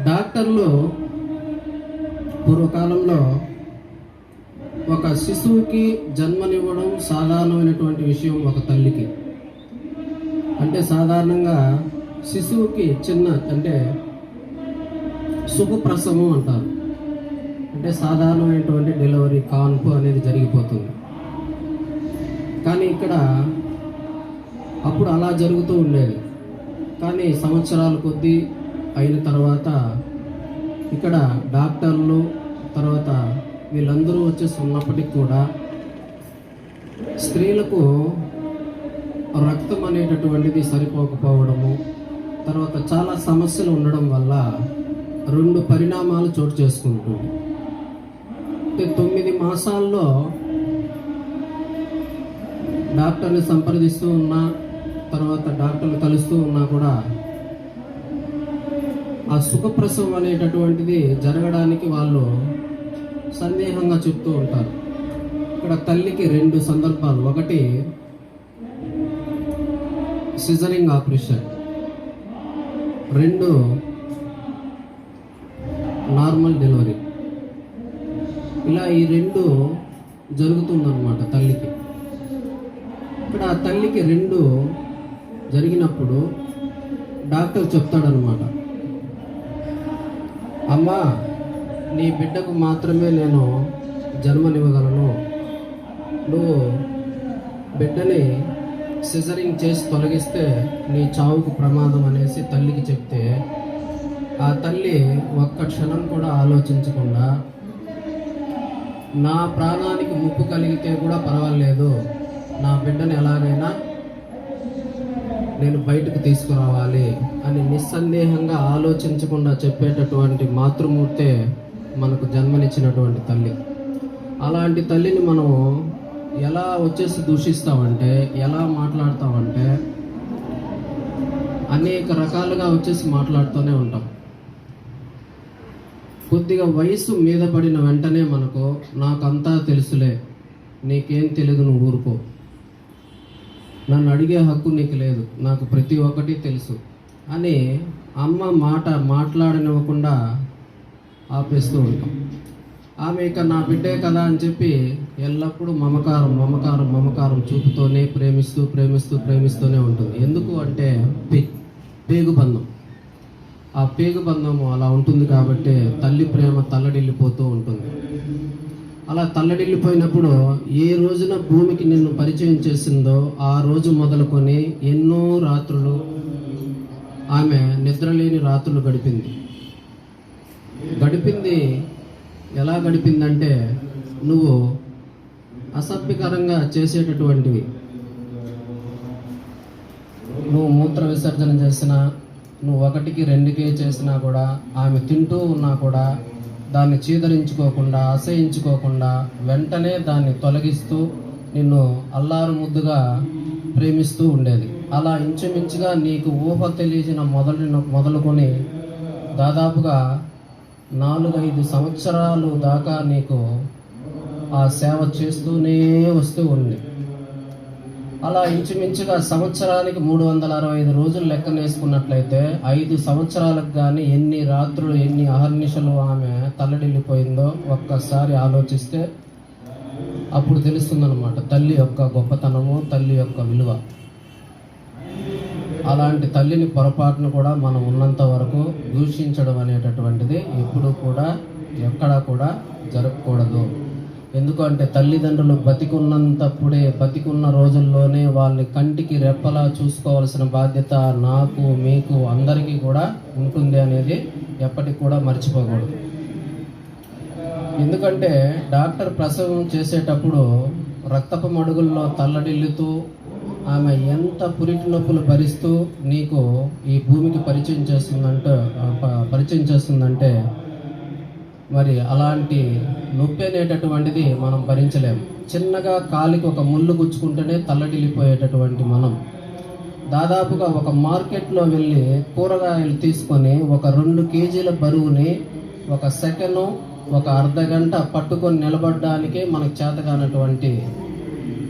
డాక్టర్లు పూర్వకాలంలో ఒక శిశువుకి జన్మనివ్వడం సాధారణమైనటువంటి విషయం ఒక తల్లికి. అంటే సాధారణంగా శిశువుకి అంటే సుఖప్రసవం అంటారు. అంటే సాధారణమైనటువంటి డెలివరీ కాన్పు అనేది జరిగిపోతుంది. కానీ ఇక్కడ అప్పుడు అలా జరుగుతూ ఉండేది. కానీ సంవత్సరాల కొద్దీ అయిన తర్వాత ఇక్కడ డాక్టర్లు తర్వాత వీళ్ళందరూ వచ్చేసి ఉన్నప్పటికీ కూడా స్త్రీలకు రక్తం అనేటటువంటిది సరిపోకపోవడము, తర్వాత చాలా సమస్యలు ఉండడం వల్ల 2 పరిణామాలు చోటు చేసుకుంటుంది. 9 మాసాల్లో డాక్టర్ని సంప్రదిస్తూ ఉన్నా, తర్వాత డాక్టర్ని కలుస్తూ ఉన్నా కూడా ఆ సుఖప్రసవం అనేటటువంటిది జరగడానికి వాళ్ళు సందేహంగా చెప్తూ ఉంటారు. ఇక్కడ తల్లికి 2 సందర్భాలు. ఒకటి సిజరింగ్ ఆపరేషన్, 2 నార్మల్ డెలివరీ. ఇలా ఈ 2 జరుగుతుందన్నమాట తల్లికి. ఇక్కడ ఆ తల్లికి 2 జరిగినప్పుడు డాక్టర్ చెప్తాడనమాట, అమ్మా నీ బిడ్డకు మాత్రమే నేను జన్మనివ్వగలను, నువ్వు బిడ్డని సిజరింగ్ చేసి తొలగిస్తే నీ చావుకు ప్రమాదం అనేసి తల్లికి చెప్తే ఆ తల్లి ఒక్క క్షణం కూడా ఆలోచించకుండా నా ప్రాణానికి ముప్పు కలిగితే కూడా పర్వాలేదు, నా బిడ్డని ఎలాగైనా నేను బయటకు తీసుకురావాలి అని నిస్సందేహంగా ఆలోచించకుండా చెప్పేటటువంటి మాతృమూర్తే మనకు జన్మనిచ్చినటువంటి తల్లి. అలాంటి తల్లిని మనం ఎలా వచ్చేసి దూషిస్తామంటే, ఎలా మాట్లాడతామంటే అనేక రకాలుగా వచ్చేసి మాట్లాడుతూనే ఉంటాం. కొద్దిగా వయసు మీద పడిన వెంటనే మనకు నాకంతా తెలుసులే, నీకేం తెలియదు, నువ్వు ఊరుకో, నన్ను అడిగే హక్కు నీకు లేదు, నాకు ప్రతి ఒక్కటి తెలుసు అని అమ్మ మాట్లాడనివ్వకుండా ఆపేస్తూ ఉంటాం. ఆమె ఇక నా బిడ్డే కదా అని చెప్పి ఎల్లప్పుడూ మమకారం చూపుతూనే ప్రేమిస్తూనే ఉంటుంది. ఎందుకు అంటే పేగు బంధం. ఆ పేగు బంధము అలా ఉంటుంది కాబట్టి తల్లి ప్రేమ తల్లడిల్లిపోతూ ఉంటుంది. అలా తల్లడిల్లిపోయినప్పుడు ఏ రోజున భూమికి నిన్ను పరిచయం చేసిందో ఆ రోజు మొదలుకొని ఎన్నో రాత్రులు ఆమె నిద్రలేని రాత్రులు గడిపింది. ఎలా గడిపిందంటే, నువ్వు అసభ్యకరంగా చేసేటటువంటివి, నువ్వు మూత్ర విసర్జన చేసినా, నువ్వు 1కి 2కే చేసినా కూడా ఆమె తింటూ ఉన్నా కూడా దాన్ని చీదరించుకోకుండా, అసహించుకోకుండా వెంటనే దాన్ని తొలగిస్తూ నిన్ను అల్లారు ముద్దుగా ప్రేమిస్తూ ఉండేది. అలా ఇంచుమించుగా నీకు ఊహ తెలిసిన మొదలుకొని దాదాపుగా 4-5 సంవత్సరాలు దాకా నీకు ఆ సేవ చేస్తూనే వస్తూ ఉంది. అలా ఇంచుమించుగా సంవత్సరానికి 365 రోజులు లెక్కనేసుకున్నట్లయితే 5 సంవత్సరాలకు కానీ ఎన్ని రాత్రులు, ఎన్ని అహర్నిశలు ఆమె తల్లడిల్లిపోయిందో ఒక్కసారి ఆలోచిస్తే అప్పుడు తెలుస్తుందన్నమాట తల్లి యొక్క గొప్పతనము, తల్లి యొక్క విలువ. అలాంటి తల్లిని పొరపాటును కూడా మనం ఉన్నంత వరకు దూషించడం అనేటటువంటిది ఎప్పుడూ కూడా ఎక్కడా కూడా జరగకూడదు. ఎందుకంటే తల్లిదండ్రులు బతికున్న రోజుల్లోనే వాళ్ళని కంటికి రెప్పలా చూసుకోవాల్సిన బాధ్యత నాకు, మీకు, అందరికీ కూడా ఉంటుంది అనేది ఎప్పటికి కూడా మర్చిపోకూడదు. ఎందుకంటే డాక్టర్ ప్రసవం చేసేటప్పుడు రక్తపు మడుగుల్లో తల్లడిల్లుతూ ఆమె ఎంత పురిటి నొప్పులు భరిస్తూ నీకు ఈ భూమికి పరిచయం చేస్తుందంటే మరి అలాంటి నొప్పి అనేటటువంటిది మనం భరించలేము. చిన్నగా కాలికి ఒక ముళ్ళు గుచ్చుకుంటేనే తల్లడిల్లిపోయేటటువంటి మనం దాదాపుగా ఒక మార్కెట్లో వెళ్ళి కూరగాయలు తీసుకొని ఒక 2 కేజీల బరువుని ఒక సెకను, ఒక అర్ధగంట పట్టుకొని నిలబడడానికే మనకు చేతగానటువంటి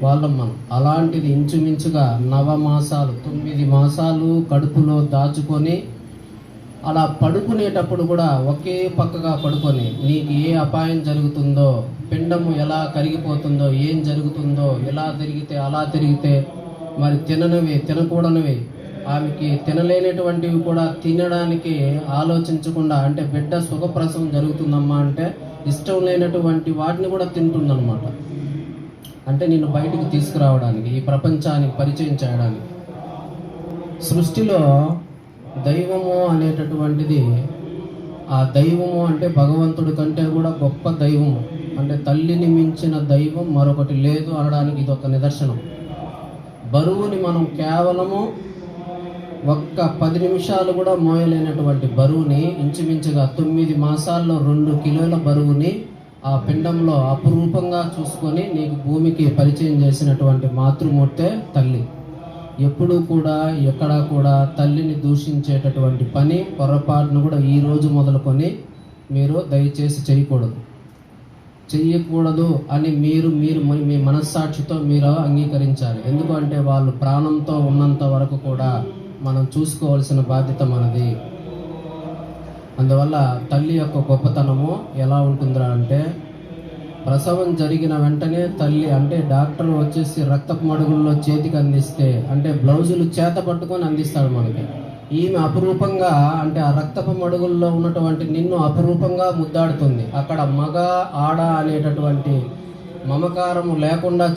వాళ్ళం మనం. అలాంటిది ఇంచుమించుగా 9 మాసాలు కడుపులో దాచుకొని అలా పడుకునేటప్పుడు కూడా ఒకే పక్కగా పడుకొని నీకు ఏ అపాయం జరుగుతుందో, పిండము ఎలా కరిగిపోతుందో, ఏం జరుగుతుందో, ఎలా తిరిగితే అలా తిరిగితే, మరి తిననివి తినకూడనివి, ఆమెకి తినలేనటువంటివి కూడా తినడానికి ఆలోచించకుండా, అంటే బిడ్డ సుఖప్రసవం జరుగుతుందమ్మా అంటే ఇష్టం లేనటువంటి వాటిని కూడా తింటుందన్నమాట. అంటే నిన్ను బయటికి తీసుకురావడానికి, ఈ ప్రపంచానికి పరిచయం చేయడానికి. సృష్టిలో దైవము అనేటటువంటిది, ఆ దైవము అంటే భగవంతుడి కంటే కూడా గొప్ప దైవము, అంటే తల్లిని మించిన దైవం మరొకటి లేదు అనడానికి ఇది ఒక నిదర్శనం. బరువుని మనం కేవలము ఒక్క 10 నిమిషాలు కూడా మోయలేనటువంటి బరువుని, ఇంచుమించుగా 9 మాసాల్లో 2 కిలోల బరువుని ఆ పిండంలో అపురూపంగా చూసుకొని నీకు భూమికి పరిచయం చేసినటువంటి మాతృమూర్తే తల్లి. ఎప్పుడూ కూడా ఎక్కడా కూడా తల్లిని దూషించేటటువంటి పని, పొరపాటును కూడా ఈ రోజు మొదలుకొని మీరు దయచేసి చెయ్యకూడదు అని మీరు మీ మనస్సాక్షితో మీరు అంగీకరించాలి. ఎందుకంటే వాళ్ళు ప్రాణంతో ఉన్నంత వరకు కూడా మనం చూసుకోవాల్సిన బాధ్యత మనది. అందువల్ల తల్లి యొక్క గొప్పతనము ఎలా ఉంటుందా అంటే, ప్రసవం జరిగిన వెంటనే తల్లి, అంటే డాక్టర్ వచ్చేసి రక్తపు మడుగుల్లో చేతికి అందిస్తే, అంటే బ్లౌజులు చేత పట్టుకొని అందిస్తాడు మనకి. ఈమె అపురూపంగా, అంటే ఆ రక్తపు మడుగుల్లో ఉన్నటువంటి నిన్ను అపురూపంగా ముద్దాడుతుంది. అక్కడ మగ ఆడ అనేటటువంటి మమకారము లేకుండా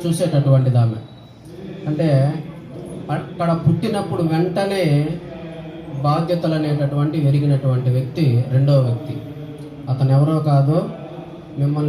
చూసేటటువంటిది ఆమె. అంటే అక్కడ పుట్టినప్పుడు వెంటనే బాధ్యతలు అనేటటువంటి ఎరిగినటువంటి వ్యక్తి రెండవ వ్యక్తి. అతను ఎవరో కాదు, మిమ్మల్ని